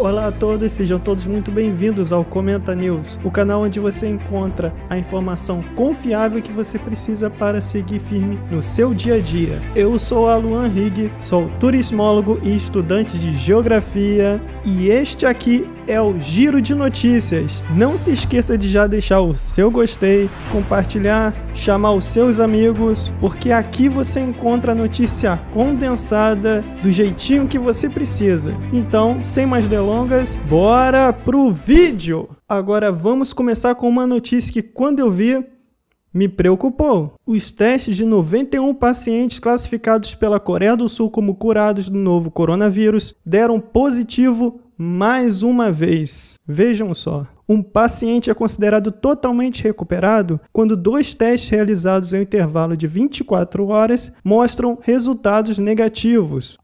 Olá a todos, sejam todos muito bem-vindos ao Comenta News, o canal onde você encontra a informação confiável que você precisa para seguir firme no seu dia a dia. Eu sou a Luan Higg, sou turismólogo e estudante de geografia e este aqui é o Giro de Notícias. Não se esqueça de já deixar o seu gostei, compartilhar, chamar os seus amigos, porque aqui você encontra a notícia condensada do jeitinho que você precisa. Então, sem mais delongas, bora pro vídeo! Agora vamos começar com uma notícia que quando eu vi, me preocupou. Os testes de 91 pacientes classificados pela Coreia do Sul como curados do novo coronavírus deram positivo mais uma vez. Vejam só. Um paciente é considerado totalmente recuperado quando 2 testes realizados em um intervalo de 24 horas mostram resultados negativos.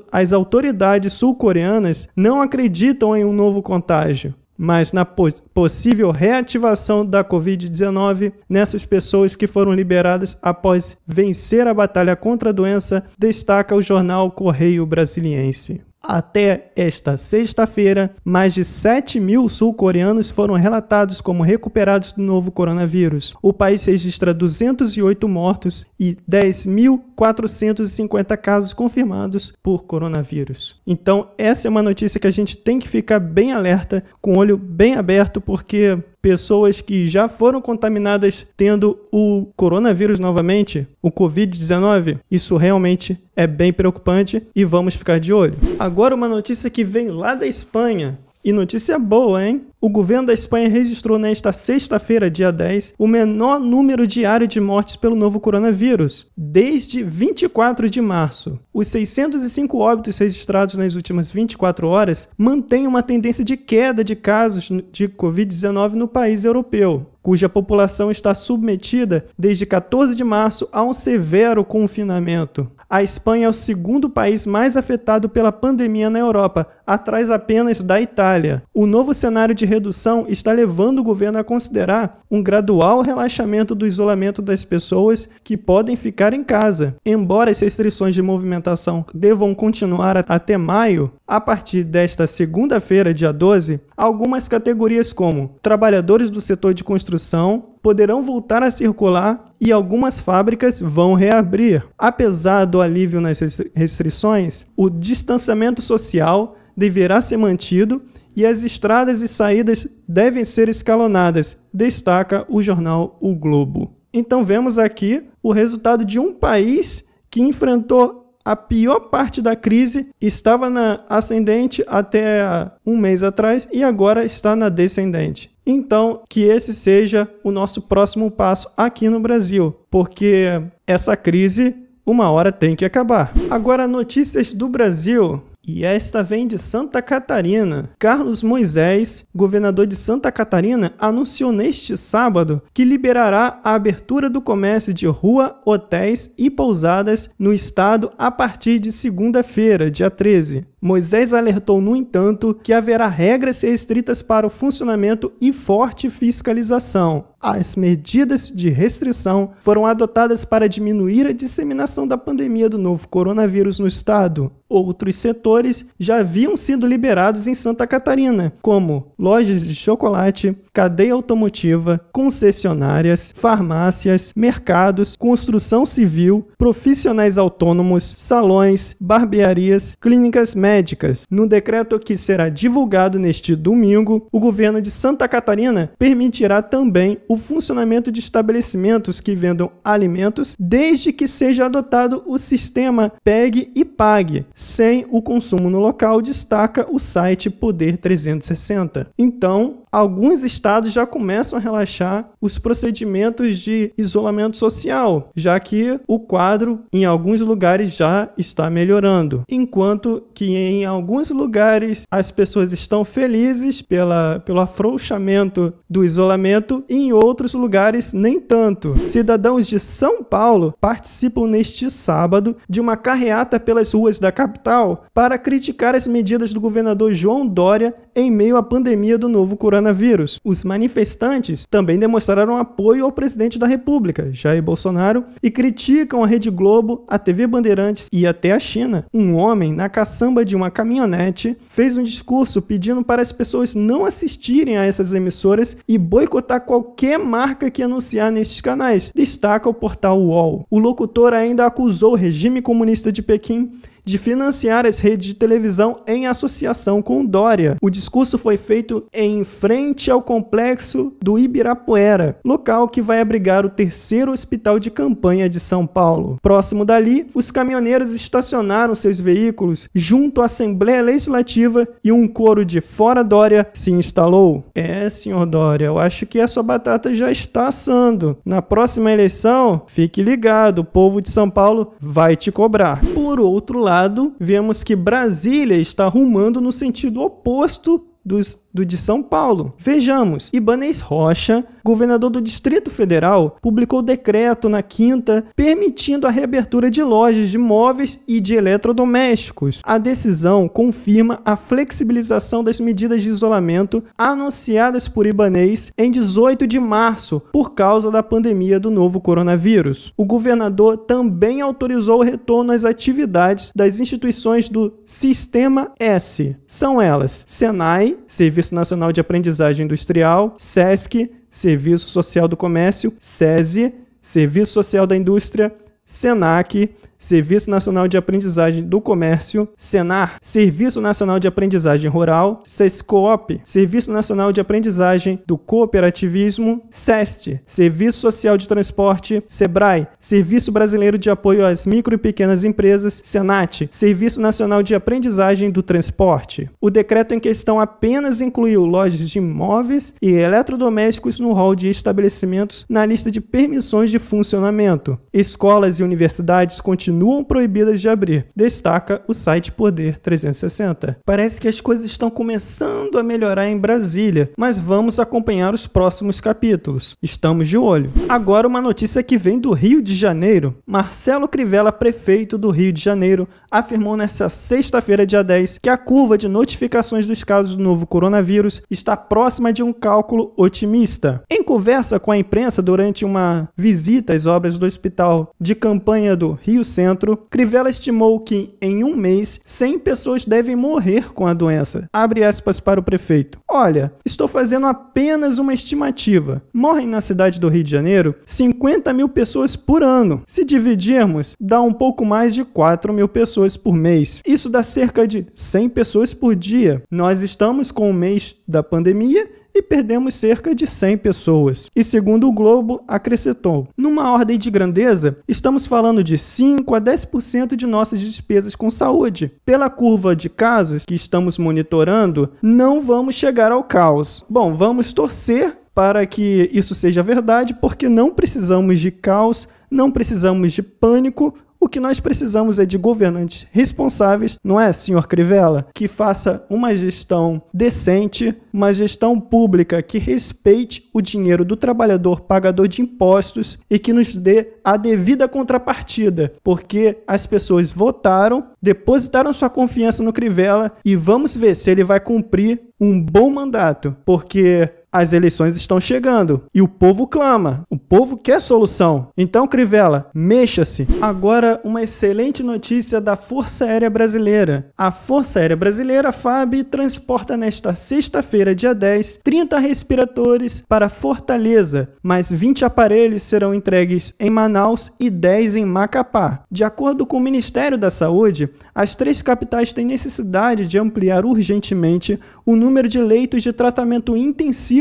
As autoridades sul-coreanas não acreditam em um novo contágio, mas na possível reativação da Covid-19 nessas pessoas que foram liberadas após vencer a batalha contra a doença, destaca o jornal Correio Brasiliense. Até esta sexta-feira, mais de 7.000 sul-coreanos foram relatados como recuperados do novo coronavírus. O país registra 208 mortos e 10.450 casos confirmados por coronavírus. Então, essa é uma notícia que a gente tem que ficar bem alerta, com o olho bem aberto, porque pessoas que já foram contaminadas tendo o coronavírus novamente, o Covid-19, isso realmente é bem preocupante e vamos ficar de olho. Agora uma notícia que vem lá da Espanha. E notícia boa, hein? O governo da Espanha registrou nesta sexta-feira, dia 10, o menor número diário de mortes pelo novo coronavírus, desde 24 de março. Os 605 óbitos registrados nas últimas 24 horas mantêm uma tendência de queda de casos de Covid-19 no país europeu, cuja população está submetida desde 14 de março a um severo confinamento. A Espanha é o segundo país mais afetado pela pandemia na Europa, atrás apenas da Itália. O novo cenário de redução está levando o governo a considerar um gradual relaxamento do isolamento das pessoas que podem ficar em casa. Embora as restrições de movimentação devam continuar até maio, a partir desta segunda-feira, dia 12, algumas categorias como trabalhadores do setor de construção poderão voltar a circular e algumas fábricas vão reabrir. Apesar do alívio nas restrições, o distanciamento social deverá ser mantido e as estradas e saídas devem ser escalonadas, destaca o jornal O Globo. Então vemos aqui o resultado de um país que enfrentou a pior parte da crise, estava na ascendente até um mês atrás e agora está na descendente. Então, que esse seja o nosso próximo passo aqui no Brasil, porque essa crise uma hora tem que acabar. Agora, notícias do Brasil. E esta vem de Santa Catarina. Carlos Moisés, governador de Santa Catarina, anunciou neste sábado que liberará a abertura do comércio de rua, hotéis e pousadas no estado a partir de segunda-feira, dia 13. Moisés alertou, no entanto, que haverá regras restritas para o funcionamento e forte fiscalização. As medidas de restrição foram adotadas para diminuir a disseminação da pandemia do novo coronavírus no estado. Outros setores já haviam sido liberados em Santa Catarina, como lojas de chocolate, cadeia automotiva, concessionárias, farmácias, mercados, construção civil, profissionais autônomos, salões, barbearias, clínicas médicas. No decreto que será divulgado neste domingo, o governo de Santa Catarina permitirá também o funcionamento de estabelecimentos que vendam alimentos, desde que seja adotado o sistema Pegue e Pague, sem o consumo no local, destaca o site Poder 360. Então, alguns estados já começam a relaxar os procedimentos de isolamento social, já que o quadro em alguns lugares já está melhorando, enquanto que em alguns lugares as pessoas estão felizes pelo afrouxamento do isolamento e em outros lugares nem tanto. Cidadãos de São Paulo participam neste sábado de uma carreata pelas ruas da capital para criticar as medidas do governador João Dória em meio à pandemia do novo coronavírus. coronavírus. Os manifestantes também demonstraram apoio ao presidente da República, Jair Bolsonaro, e criticam a Rede Globo, a TV Bandeirantes e até a China. Um homem, na caçamba de uma caminhonete, fez um discurso pedindo para as pessoas não assistirem a essas emissoras e boicotar qualquer marca que anunciar nestes canais, destaca o portal UOL. O locutor ainda acusou o regime comunista de Pequim de financiar as redes de televisão em associação com Dória. O discurso foi feito em frente ao complexo do Ibirapuera, local que vai abrigar o 3º hospital de campanha de São Paulo. Próximo dali, os caminhoneiros estacionaram seus veículos junto à Assembleia Legislativa e um coro de "Fora Dória" se instalou. Senhor Dória, eu acho que a sua batata já está assando. Na próxima eleição, fique ligado, o povo de São Paulo vai te cobrar. Por outro lado, vemos que Brasília está rumando no sentido oposto do de São Paulo. Vejamos, Ibanez Rocha, governador do Distrito Federal, publicou decreto na quinta permitindo a reabertura de lojas de móveis e de eletrodomésticos. A decisão confirma a flexibilização das medidas de isolamento anunciadas por Ibanez em 18 de março por causa da pandemia do novo coronavírus. O governador também autorizou o retorno às atividades das instituições do Sistema S. São elas: Senai, Serviço Nacional de Aprendizagem Industrial, SESC, Serviço Social do Comércio, SESI, Serviço Social da Indústria, SENAC, Serviço Nacional de Aprendizagem do Comércio, SENAR, Serviço Nacional de Aprendizagem Rural, SESCOOP, Serviço Nacional de Aprendizagem do Cooperativismo, SEST, Serviço Social de Transporte, SEBRAE, Serviço Brasileiro de Apoio às Micro e Pequenas Empresas, SENAT, Serviço Nacional de Aprendizagem do Transporte. O decreto em questão apenas incluiu lojas de imóveis e eletrodomésticos no rol de estabelecimentos na lista de permissões de funcionamento. Escolas e universidades continuam proibidas de abrir, destaca o site Poder 360. Parece que as coisas estão começando a melhorar em Brasília, mas vamos acompanhar os próximos capítulos. Estamos de olho. Agora uma notícia que vem do Rio de Janeiro. Marcelo Crivella, prefeito do Rio de Janeiro, afirmou nesta sexta-feira, dia 10, que a curva de notificações dos casos do novo coronavírus está próxima de um cálculo otimista. Em conversa com a imprensa durante uma visita às obras do Hospital de Campanha do Rio Centro, Crivella estimou que, em um mês, 100 pessoas devem morrer com a doença. Abre aspas para o prefeito. Olha, estou fazendo apenas uma estimativa. Morrem na cidade do Rio de Janeiro 50 mil pessoas por ano. Se dividirmos, dá um pouco mais de 4 mil pessoas por mês. Isso dá cerca de 100 pessoas por dia. Nós estamos com o mês da pandemia e perdemos cerca de 100 pessoas. E segundo o Globo, acrescentou: numa ordem de grandeza, estamos falando de 5 a 10% de nossas despesas com saúde. Pela curva de casos que estamos monitorando, não vamos chegar ao caos. Bom, vamos torcer para que isso seja verdade, porque não precisamos de caos, não precisamos de pânico. O que nós precisamos é de governantes responsáveis, não é, senhor Crivella? Que faça uma gestão decente, uma gestão pública que respeite o dinheiro do trabalhador pagador de impostos e que nos dê a devida contrapartida, porque as pessoas votaram, depositaram sua confiança no Crivella e vamos ver se ele vai cumprir um bom mandato, porque as eleições estão chegando e o povo clama, o povo quer solução. Então, Crivella, mexa-se. Agora, uma excelente notícia da Força Aérea Brasileira. A Força Aérea Brasileira, FAB, transporta nesta sexta-feira, dia 10, 30 respiradores para Fortaleza, mais 20 aparelhos serão entregues em Manaus e 10 em Macapá. De acordo com o Ministério da Saúde, as 3 capitais têm necessidade de ampliar urgentemente o número de leitos de tratamento intensivo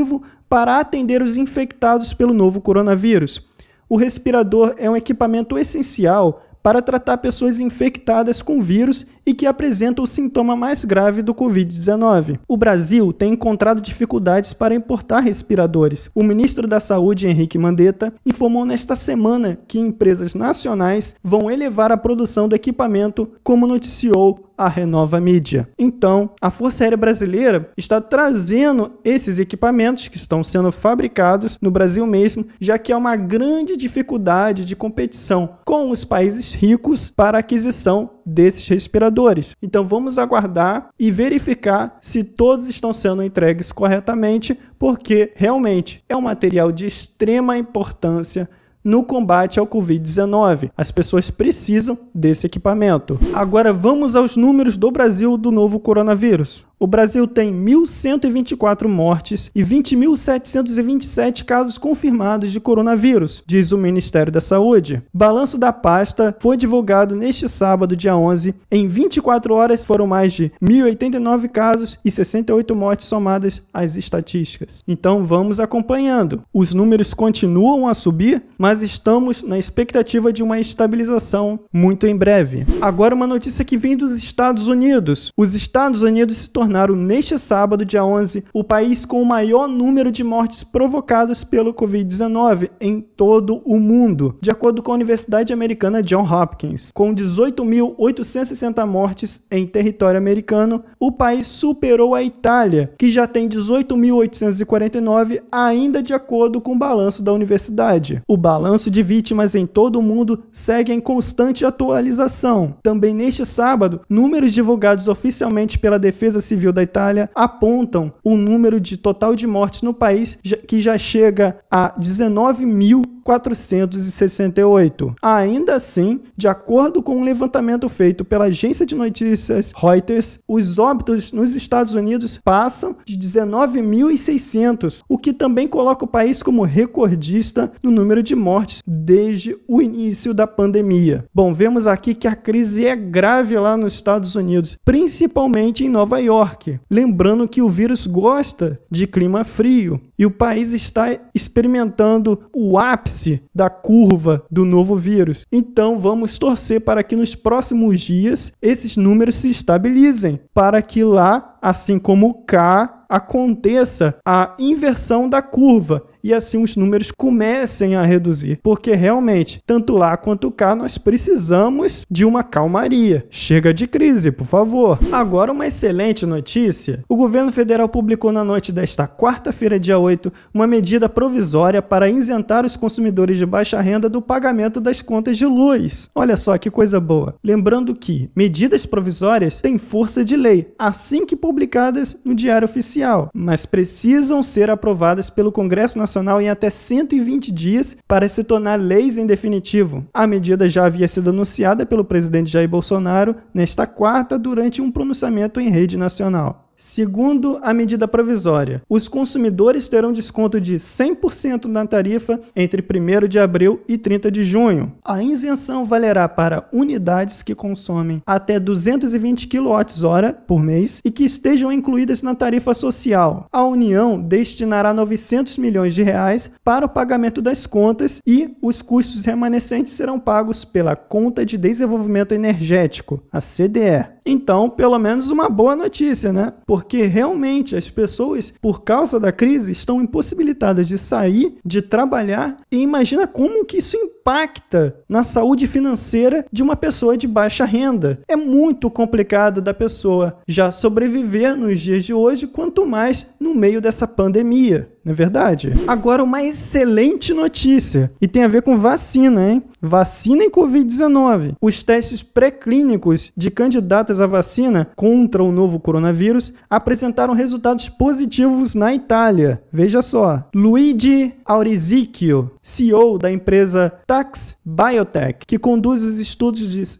para atender os infectados pelo novo coronavírus. O respirador é um equipamento essencial para tratar pessoas infectadas com vírus e que apresentam o sintoma mais grave do Covid-19. O Brasil tem encontrado dificuldades para importar respiradores. O ministro da Saúde, Henrique Mandetta, informou nesta semana que empresas nacionais vão elevar a produção do equipamento, como noticiou a Renova Mídia. Então, a Força Aérea Brasileira está trazendo esses equipamentos que estão sendo fabricados no Brasil mesmo, já que há uma grande dificuldade de competição com os países ricos para a aquisição desses respiradores. Então, vamos aguardar e verificar se todos estão sendo entregues corretamente, porque realmente é um material de extrema importância no combate ao Covid-19. As pessoas precisam desse equipamento. Agora vamos aos números do Brasil do novo coronavírus. O Brasil tem 1.124 mortes e 20.727 casos confirmados de coronavírus, diz o Ministério da Saúde. Balanço da pasta foi divulgado neste sábado, dia 11. Em 24 horas foram mais de 1.089 casos e 68 mortes somadas às estatísticas. Então vamos acompanhando. Os números continuam a subir, mas estamos na expectativa de uma estabilização muito em breve. Agora uma notícia que vem dos Estados Unidos. Os Estados Unidos se tornaram neste sábado, dia 11, o país com o maior número de mortes provocadas pelo Covid-19 em todo o mundo, de acordo com a Universidade Americana Johns Hopkins. Com 18.860 mortes em território americano, o país superou a Itália, que já tem 18.849, ainda de acordo com o balanço da universidade. O balanço de vítimas em todo o mundo segue em constante atualização. Também neste sábado, números divulgados oficialmente pela Defesa Civil da Itália apontam o número de total de mortes no país que já chega a 19.468. Ainda assim, de acordo com um levantamento feito pela agência de notícias Reuters, os óbitos nos Estados Unidos passam de 19.600, o que também coloca o país como recordista no número de mortes desde o início da pandemia. Bom, vemos aqui que a crise é grave lá nos Estados Unidos, principalmente em Nova York. Lembrando que o vírus gosta de clima frio e o país está experimentando o ápice da curva do novo vírus. Então vamos torcer para que nos próximos dias esses números se estabilizem, para que lá, assim como cá, aconteça a inversão da curva e assim os números comecem a reduzir, porque realmente, tanto lá quanto cá, nós precisamos de uma calmaria. Chega de crise, por favor. Agora uma excelente notícia. O governo federal publicou na noite desta quarta-feira, dia 8, uma medida provisória para isentar os consumidores de baixa renda do pagamento das contas de luz. Olha só que coisa boa. Lembrando que medidas provisórias têm força de lei, assim que publicadas no Diário Oficial, mas precisam ser aprovadas pelo Congresso Nacional em até 120 dias para se tornar leis em definitivo. A medida já havia sido anunciada pelo presidente Jair Bolsonaro nesta quarta durante um pronunciamento em rede nacional. Segundo a medida provisória, os consumidores terão desconto de 100% na tarifa entre 1º de abril e 30 de junho. A isenção valerá para unidades que consomem até 220 kWh por mês e que estejam incluídas na tarifa social. A União destinará 900 milhões de reais para o pagamento das contas e os custos remanescentes serão pagos pela Conta de Desenvolvimento Energético, a CDE. Então, pelo menos uma boa notícia, né? Porque realmente as pessoas, por causa da crise, estão impossibilitadas de sair, de trabalhar, e imagina como que isso impacta na saúde financeira de uma pessoa de baixa renda. É muito complicado da pessoa já sobreviver nos dias de hoje, quanto mais no meio dessa pandemia. Não é verdade? Agora uma excelente notícia, e tem a ver com vacina, hein? Vacina em Covid-19. Os testes pré-clínicos de candidatas à vacina contra o novo coronavírus apresentaram resultados positivos na Itália. Veja só. Luigi Aurizicchio, CEO da empresa Tax Biotech, que conduz os estudos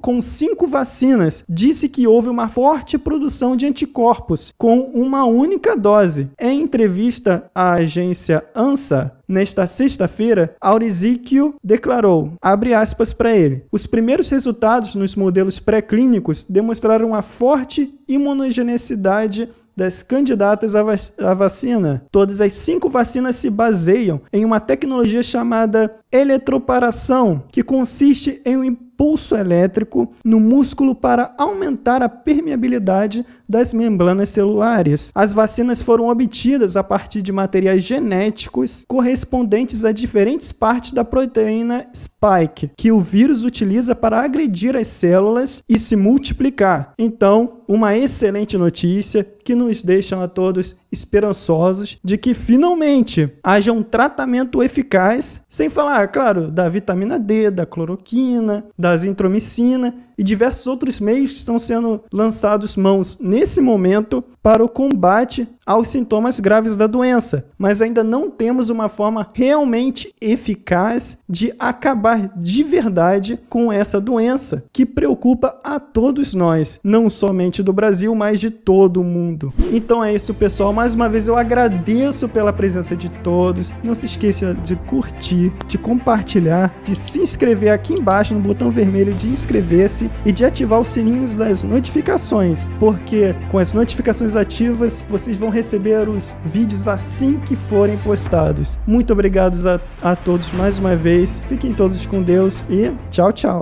com 5 vacinas, disse que houve uma forte produção de anticorpos com uma única dose. Em entrevista à agência ANSA, nesta sexta-feira, Aurizicchio declarou, abre aspas para ele, os primeiros resultados nos modelos pré-clínicos demonstraram uma forte imunogenicidade das candidatas à vacina. Todas as 5 vacinas se baseiam em uma tecnologia chamada eletroporação, que consiste em um pulso elétrico no músculo para aumentar a permeabilidade das membranas celulares. As vacinas foram obtidas a partir de materiais genéticos correspondentes a diferentes partes da proteína spike, que o vírus utiliza para agredir as células e se multiplicar. Então, uma excelente notícia que nos deixa a todos esperançosos de que finalmente haja um tratamento eficaz, sem falar, claro, da vitamina D, da cloroquina, da azitromicina e diversos outros meios que estão sendo lançados mãos nesse momento para o combate aos sintomas graves da doença, mas ainda não temos uma forma realmente eficaz de acabar de verdade com essa doença que preocupa a todos nós, não somente do Brasil, mas de todo o mundo. Então é isso, pessoal. Mais uma vez eu agradeço pela presença de todos. Não se esqueça de curtir, de compartilhar, de se inscrever aqui embaixo no botão vermelho de inscrever-se e de ativar os sininhos das notificações, porque com as notificações ativas vocês vão receber os vídeos assim que forem postados. Muito obrigado a todos mais uma vez. Fiquem todos com Deus e tchau, tchau.